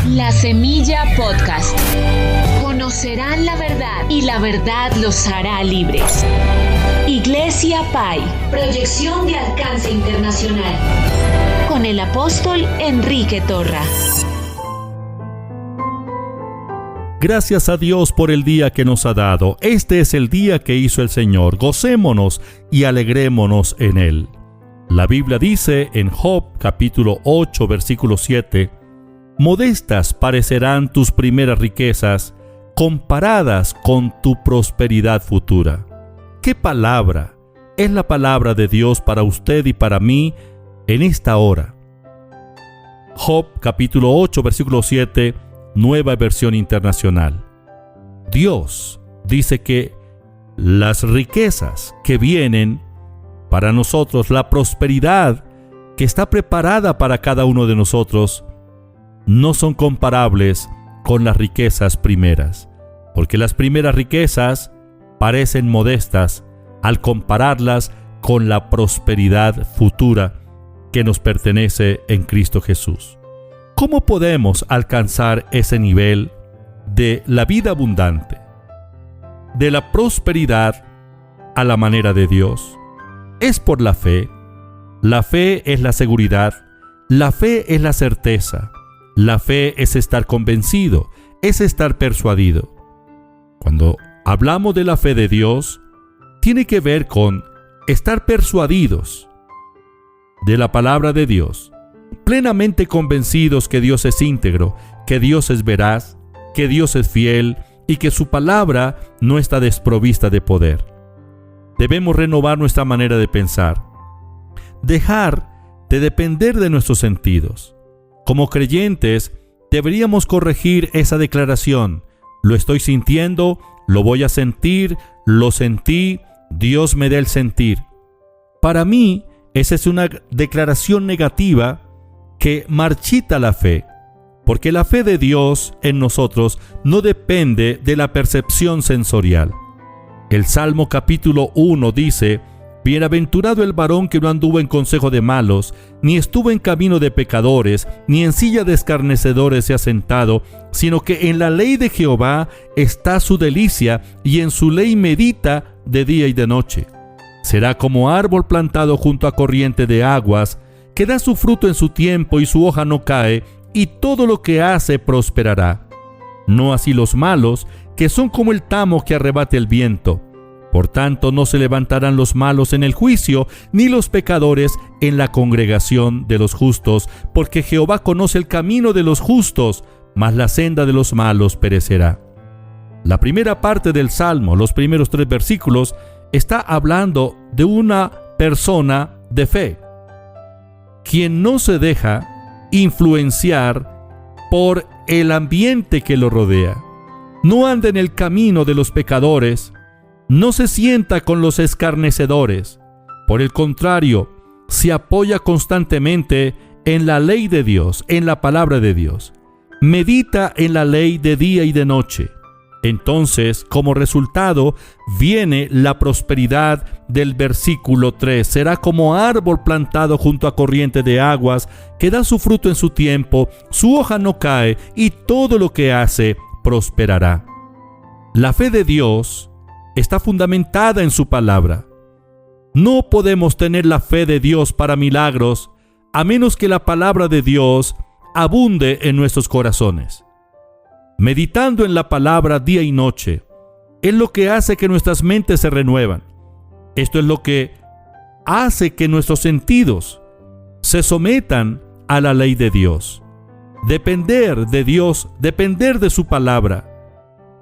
La Semilla Podcast. Conocerán la verdad y la verdad los hará libres. Iglesia Pai. Proyección de alcance internacional. Con el apóstol Enrique Torra. Gracias a Dios por el día que nos ha dado. Este es el día que hizo el Señor. Gocémonos y alegrémonos en él. La Biblia dice en Job capítulo 8 versículo 7: modestas parecerán tus primeras riquezas, comparadas con tu prosperidad futura. ¿Qué palabra? Es la palabra de Dios para usted y para mí en esta hora. Job capítulo 8 versículo 7, Nueva Versión Internacional. Dios dice que las riquezas que vienen para nosotros, la prosperidad que está preparada para cada uno de nosotros, no son comparables con las riquezas primeras, porque las primeras riquezas parecen modestas al compararlas con la prosperidad futura que nos pertenece en Cristo Jesús. ¿Cómo podemos alcanzar ese nivel de la vida abundante, de la prosperidad a la manera de Dios? Es por la fe. La fe es la seguridad. La fe es la certeza. La fe es estar convencido, es estar persuadido. Cuando hablamos de la fe de Dios, tiene que ver con estar persuadidos de la palabra de Dios, plenamente convencidos que Dios es íntegro, que Dios es veraz, que Dios es fiel y que su palabra no está desprovista de poder. Debemos renovar nuestra manera de pensar, dejar de depender de nuestros sentidos. Como creyentes, deberíamos corregir esa declaración: lo estoy sintiendo, lo voy a sentir, lo sentí, Dios me da el sentir. Para mí, esa es una declaración negativa que marchita la fe, porque la fe de Dios en nosotros no depende de la percepción sensorial. El Salmo capítulo 1 dice: bienaventurado el varón que no anduvo en consejo de malos, ni estuvo en camino de pecadores, ni en silla de escarnecedores se ha sentado, sino que en la ley de Jehová está su delicia, y en su ley medita de día y de noche. Será como árbol plantado junto a corriente de aguas, que da su fruto en su tiempo y su hoja no cae, y todo lo que hace prosperará. No así los malos, que son como el tamo que arrebata el viento. Por tanto, no se levantarán los malos en el juicio, ni los pecadores en la congregación de los justos, porque Jehová conoce el camino de los justos, mas la senda de los malos perecerá. La primera parte del Salmo, los primeros 3 versículos, está hablando de una persona de fe, quien no se deja influenciar por el ambiente que lo rodea. No anda en el camino de los pecadores, no se sienta con los escarnecedores. Por el contrario, se apoya constantemente en la ley de Dios, en la palabra de Dios. Medita en la ley de día y de noche. Entonces, como resultado, viene la prosperidad del versículo 3. Será como árbol plantado junto a corriente de aguas, que da su fruto en su tiempo, su hoja no cae, y todo lo que hace prosperará. La fe de Dios está fundamentada en su palabra. No podemos tener la fe de Dios para milagros a menos que la palabra de Dios abunde en nuestros corazones. Meditando en la palabra día y noche es lo que hace que nuestras mentes se renuevan. Esto es lo que hace que nuestros sentidos se sometan a la ley de Dios. Depender de Dios, depender de su palabra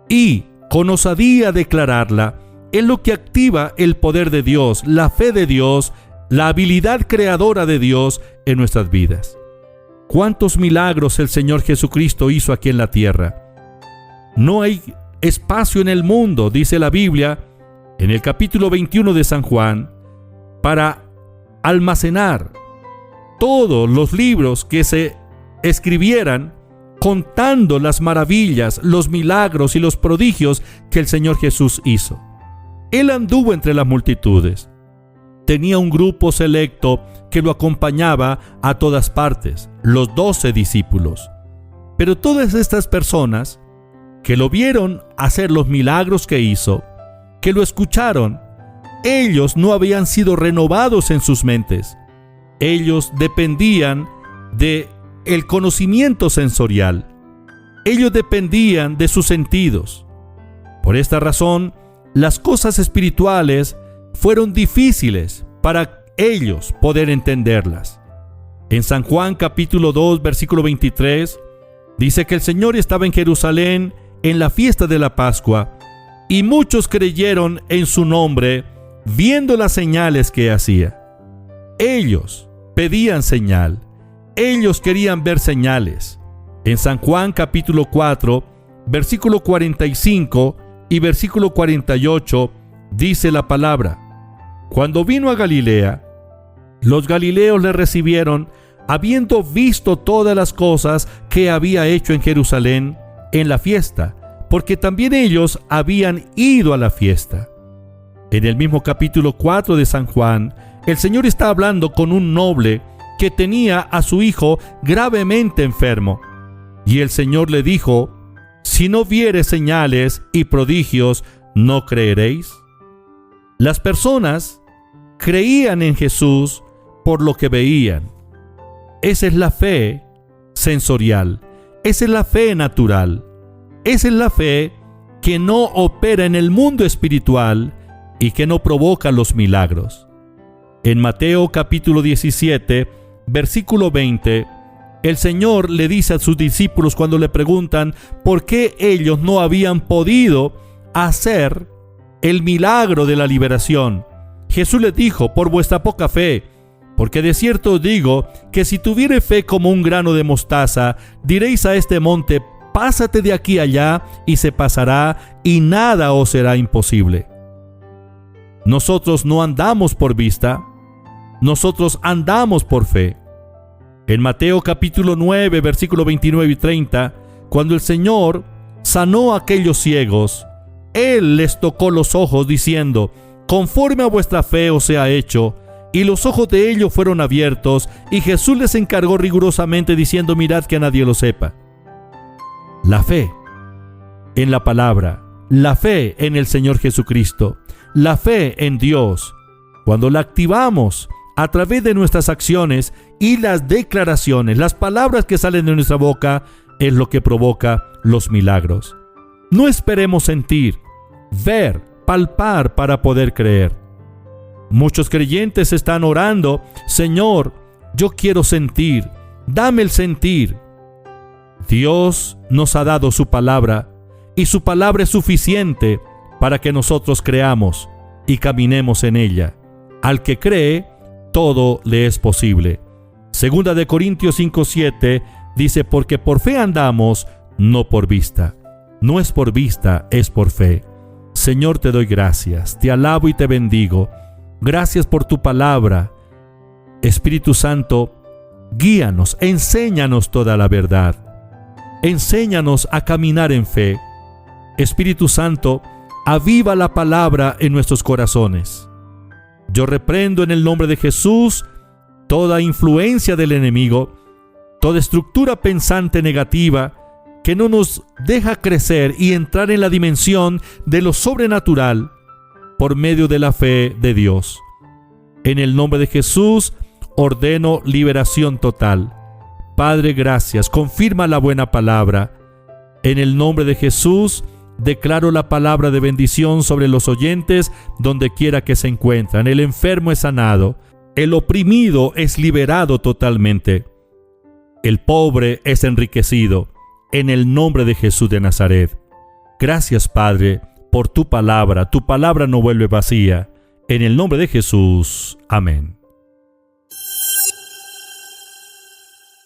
y con osadía declararla, es lo que activa el poder de Dios, la fe de Dios, la habilidad creadora de Dios en nuestras vidas. ¿Cuántos milagros el Señor Jesucristo hizo aquí en la tierra? No hay espacio en el mundo, dice la Biblia, en el capítulo 21 de San Juan, para almacenar todos los libros que se escribieran contando las maravillas, los milagros y los prodigios que el Señor Jesús hizo. Él anduvo entre las multitudes. Tenía un grupo selecto que lo acompañaba a todas partes, los 12 discípulos. Pero todas estas personas que lo vieron hacer los milagros que hizo, que lo escucharon, ellos no habían sido renovados en sus mentes. Ellos dependían de el conocimiento sensorial. Ellos dependían de sus sentidos. Por esta razón, las cosas espirituales fueron difíciles para ellos poder entenderlas. En San Juan capítulo 2, versículo 23, dice que el Señor estaba en Jerusalén en la fiesta de la Pascua, y muchos creyeron en su nombre, viendo las señales que hacía. Ellos pedían señal. Ellos querían ver señales. En San Juan capítulo 4, versículo 45 y versículo 48, dice la palabra: Cuando vino a Galilea, los galileos le recibieron, habiendo visto todas las cosas que había hecho en Jerusalén en la fiesta, porque también ellos habían ido a la fiesta. En el mismo capítulo 4 de San Juan, el Señor está hablando con un noble que tenía a su hijo gravemente enfermo. Y el Señor le dijo: si no vieres señales y prodigios, ¿no creeréis? Las personas creían en Jesús por lo que veían. Esa es la fe sensorial. Esa es la fe natural. Esa es la fe que no opera en el mundo espiritual y que no provoca los milagros. En Mateo capítulo 17, versículo 20, el Señor le dice a sus discípulos cuando le preguntan por qué ellos no habían podido hacer el milagro de la liberación. Jesús les dijo: por vuestra poca fe, porque de cierto os digo que si tuviere fe como un grano de mostaza, diréis a este monte: pásate de aquí allá, y se pasará, y nada os será imposible. Nosotros no andamos por vista, nosotros andamos por fe. En Mateo capítulo 9, versículo 29 y 30, cuando el Señor sanó a aquellos ciegos, Él les tocó los ojos diciendo: conforme a vuestra fe os sea hecho. Y los ojos de ellos fueron abiertos, y Jesús les encargó rigurosamente diciendo: mirad que a nadie lo sepa. La fe en la palabra, la fe en el Señor Jesucristo, la fe en Dios, cuando la activamos a través de nuestras acciones y las declaraciones, las palabras que salen de nuestra boca, es lo que provoca los milagros. No esperemos sentir, ver, palpar para poder creer. Muchos creyentes están orando: Señor, yo quiero sentir, dame el sentir. Dios nos ha dado su palabra, y su palabra es suficiente para que nosotros creamos y caminemos en ella. Al que cree, todo le es posible. Segunda de Corintios 5:7 dice: porque por fe andamos, no por vista. No es por vista, es por fe. Señor, te doy gracias, te alabo y te bendigo. Gracias por tu palabra. Espíritu Santo, guíanos, enséñanos toda la verdad. Enséñanos a caminar en fe. Espíritu Santo, aviva la palabra en nuestros corazones. Yo reprendo en el nombre de Jesús toda influencia del enemigo, toda estructura pensante negativa que no nos deja crecer y entrar en la dimensión de lo sobrenatural por medio de la fe de Dios. En el nombre de Jesús ordeno liberación total. Padre, gracias. Confirma la buena palabra. En el nombre de Jesús declaro la palabra de bendición sobre los oyentes donde quiera que se encuentran. El enfermo es sanado. El oprimido es liberado totalmente. El pobre es enriquecido. En el nombre de Jesús de Nazaret. Gracias, Padre, por tu palabra. Tu palabra no vuelve vacía. En el nombre de Jesús. Amén.